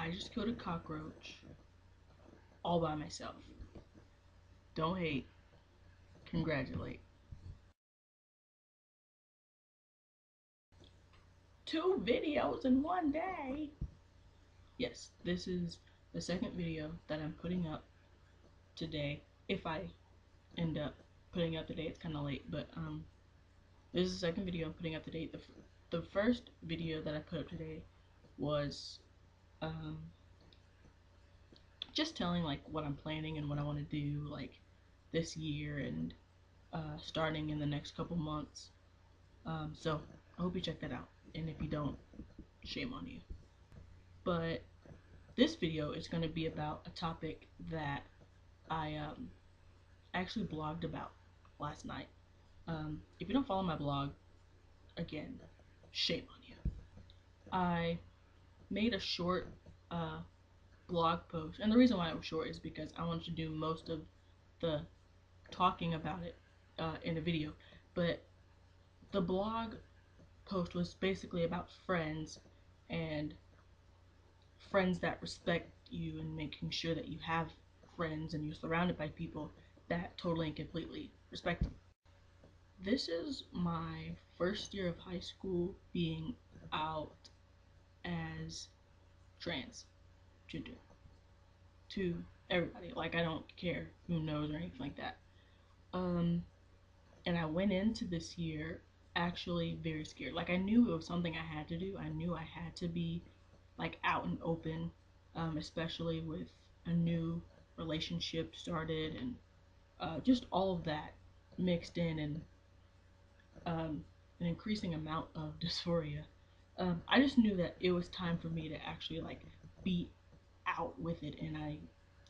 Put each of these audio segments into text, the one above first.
I just killed a cockroach all by myself. Don't hate, congratulate. 2 videos in one day. Yes, this is the second video that I'm putting up today. If I end up putting up today, it's kind of late, but this is the second video I'm putting up today. The first video that I put up today was um, just telling like what I'm planning and what I want to do like this year and starting in the next couple months. So I hope you check that out, and if you don't, shame on you. But this video is going to be about a topic that I actually blogged about last night. If you don't follow my blog, again, shame on you. I made a short blog post, and the reason why it was short is because I wanted to do most of the talking about it in a video. But the blog post was basically about friends and friends that respect you and making sure that you have friends and you're surrounded by people that totally and completely respect you. This is my first year of high school being out as transgender to everybody. Like, I don't care who knows or anything like that. And I went into this year actually very scared. Like, I knew it was something I had to do. I knew I had to be like out and open, especially with a new relationship started and just all of that mixed in, and an increasing amount of dysphoria. I just knew that it was time for me to actually like be out with it, and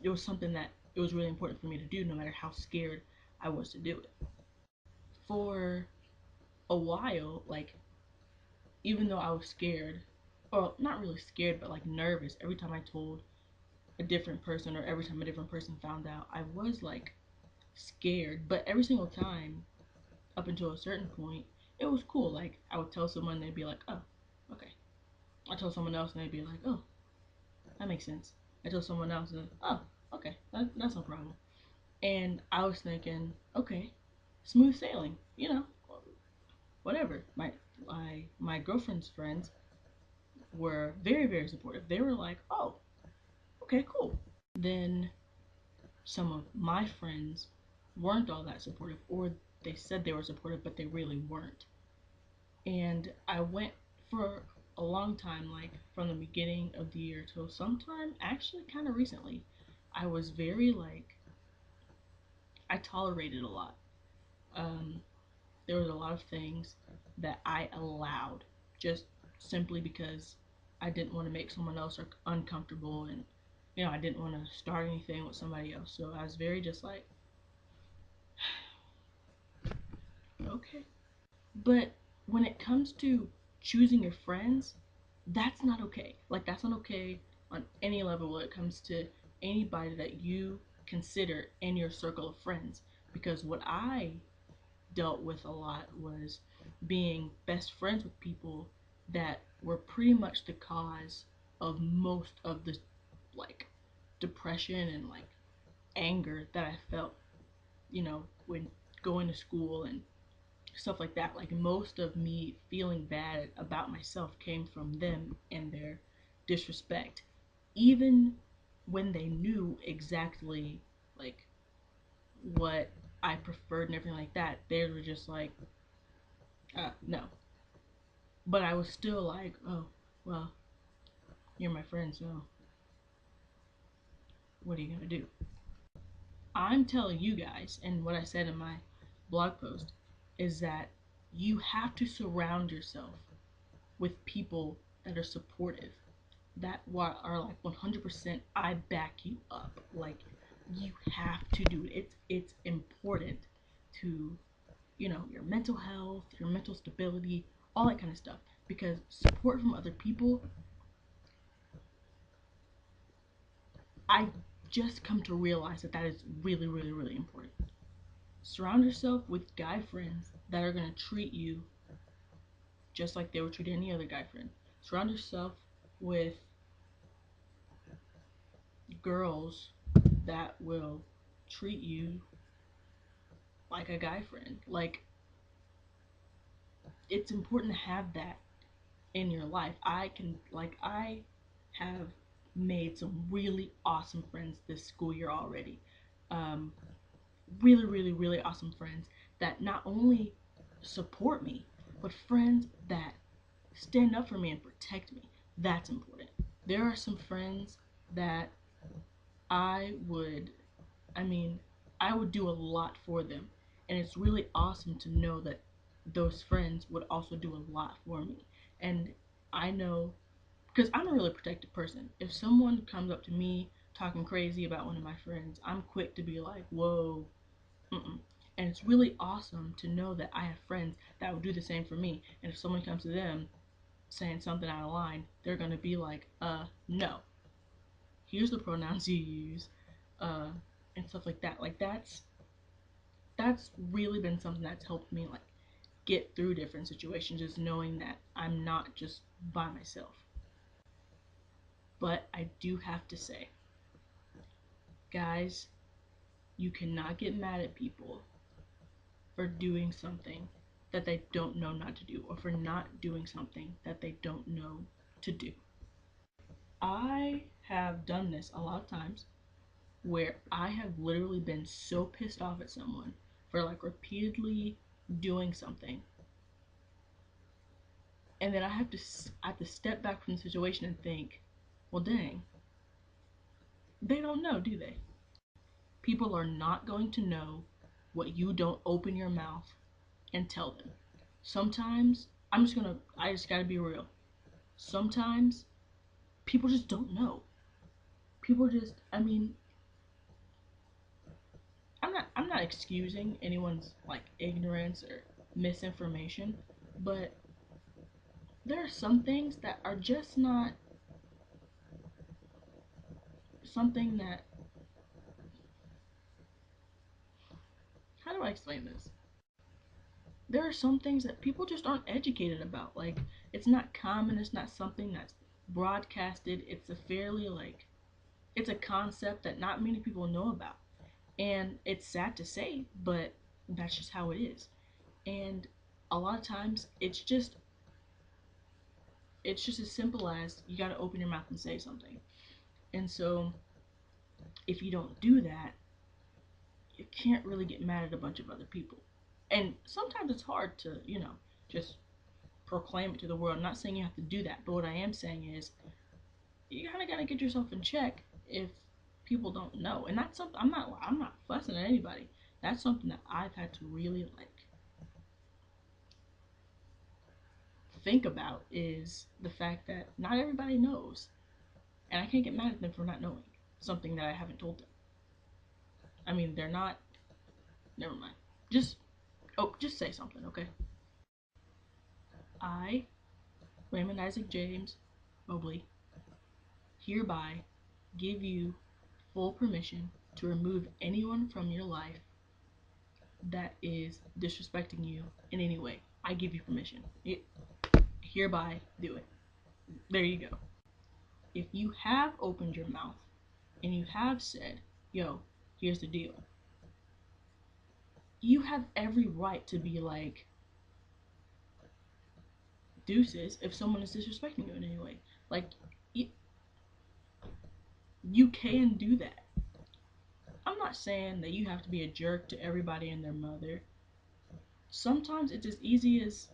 it was something that it was really important for me to do, no matter how scared I was to do it. For a while, like, even though I was scared, or not really scared, but like nervous every time I told a different person or every time a different person found out, I was like scared. But every single time up until a certain point, it was cool. Like, I would tell someone, they'd be like, oh, okay. I tell someone else and they'd be like, oh, that makes sense. I tell someone else and oh, okay, that's no problem. And I was thinking, okay, smooth sailing, whatever. My girlfriend's friends were very, very supportive. They were like, oh, okay, cool. Then some of my friends weren't all that supportive, or they said they were supportive, but they really weren't. And I went for a long time, like from the beginning of the year till sometime, actually kind of recently, I was very like, I tolerated a lot. Um, there was a lot of things that I allowed just simply because I didn't want to make someone else uncomfortable, and I didn't want to start anything with somebody else. So I was very just like, okay. But when it comes to choosing your friends, that's not okay. Like, that's not okay on any level when it comes to anybody that you consider in your circle of friends. Because what I dealt with a lot was being best friends with people that were pretty much the cause of most of the like depression and like anger that I felt, when going to school and stuff like that. Like, most of me feeling bad about myself came from them and their disrespect, even when they knew exactly like what I preferred and everything like that. They were just like, no. But I was still like, oh, well, you're my friend, so what are you gonna do? I'm telling you guys, and what I said in my blog post is that you have to surround yourself with people that are supportive, that are like 100%, I back you up. Like, you have to do it. It's important to, your mental health, your mental stability, all that kind of stuff. Because support from other people, I just come to realize that is really, really, really important. Surround yourself with guy friends that are going to treat you just like they would treat any other guy friend. Surround yourself with girls that will treat you like a guy friend. Like, it's important to have that in your life. I have made some really awesome friends this school year already. Um, really, really, really awesome friends that not only support me, but friends that stand up for me and protect me. That's important. There are some friends that I would, I mean, I would do a lot for them. And it's really awesome to know that those friends would also do a lot for me. And I know, because I'm a really protected person. If someone comes up to me talking crazy about one of my friends, I'm quick to be like, whoa, mm-mm. And it's really awesome to know that I have friends that will do the same for me. And if someone comes to them saying something out of line, they're going to be like, no, here's the pronouns you use, uh, and stuff like that. Like, that's really been something that's helped me, like, get through different situations, just knowing that I'm not just by myself. But I do have to say, guys, you cannot get mad at people for doing something that they don't know not to do, or for not doing something that they don't know to do. I have done this a lot of times where I have literally been so pissed off at someone for like repeatedly doing something, and then I have to step back from the situation and think, well, dang, they don't know, do they? People are not going to know what you don't open your mouth and tell them. Sometimes I just gotta be real. Sometimes people just don't know. People just, I mean, I'm not excusing anyone's like ignorance or misinformation, but there are some things that are just not something that, how do I explain this? There are some things that people just aren't educated about. Like, it's not common, it's not something that's broadcasted. It's a fairly like, it's a concept that not many people know about. And it's sad to say, but that's just how it is. And a lot of times it's just as simple as you got to open your mouth and say something. And so if you don't do that, you can't really get mad at a bunch of other people. And sometimes it's hard to, just proclaim it to the world. I'm not saying you have to do that, but what I am saying is you kind of got to get yourself in check if people don't know. And that's something I'm not fussing at anybody. That's something that I've had to really like think about, is the fact that not everybody knows, and I can't get mad at them for not knowing something that I haven't told them. I mean, they're not. Never mind. Just just say something, okay? I, Raymond Isaac James Mobley, hereby give you full permission to remove anyone from your life that is disrespecting you in any way. I give you permission. Hereby do it. There you go. If you have opened your mouth and you have said, yo, here's the deal, you have every right to be like, deuces, if someone is disrespecting you in any way. Like, you can do that. I'm not saying that you have to be a jerk to everybody and their mother. Sometimes it's as easy as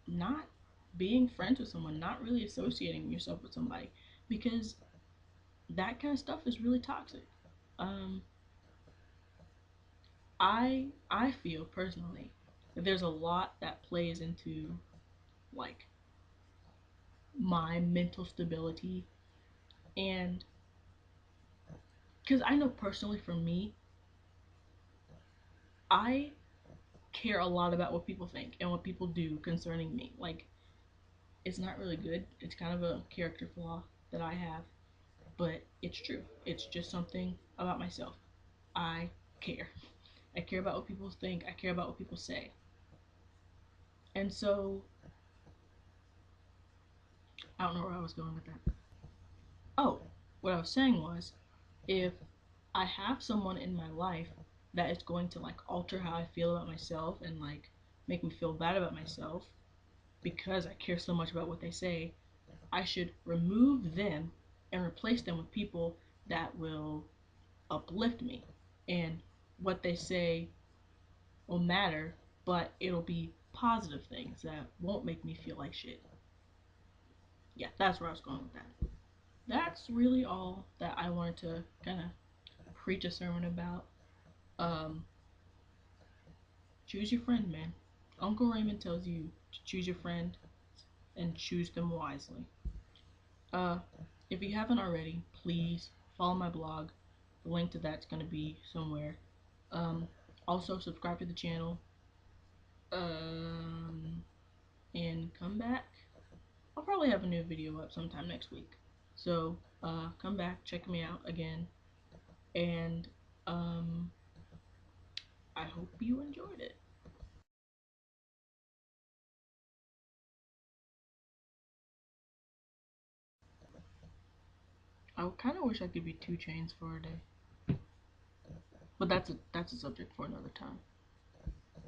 not being friends with someone, not really associating yourself with somebody, because that kind of stuff is really toxic. Um, I feel personally that there's a lot that plays into like my mental stability, and because I know personally for me, I care a lot about what people think and what people do concerning me. Like, it's not really good. It's kind of a character flaw that I have, but it's true. It's just something about myself. I care. I care about what people think. I care about what people say. And so, I don't know where I was going with that. Oh, what I was saying was, if I have someone in my life that is going to like alter how I feel about myself and like make me feel bad about myself because I care so much about what they say, I should remove them and replace them with people that will uplift me. And what they say will matter, but it'll be positive things that won't make me feel like shit. Yeah, that's where I was going with that. That's really all that I wanted to kind of preach a sermon about. Um, choose your friend, man. Uncle Raymond tells you to choose your friend and choose them wisely. Uh, if you haven't already, please follow my blog. The link to that's going to be somewhere. Um, also, subscribe to the channel. Um, and come back. I'll probably have a new video up sometime next week. So, come back, check me out again, and um, I hope you enjoyed it. I kind of wish I could be 2 Chainz for a day, but that's a subject for another time.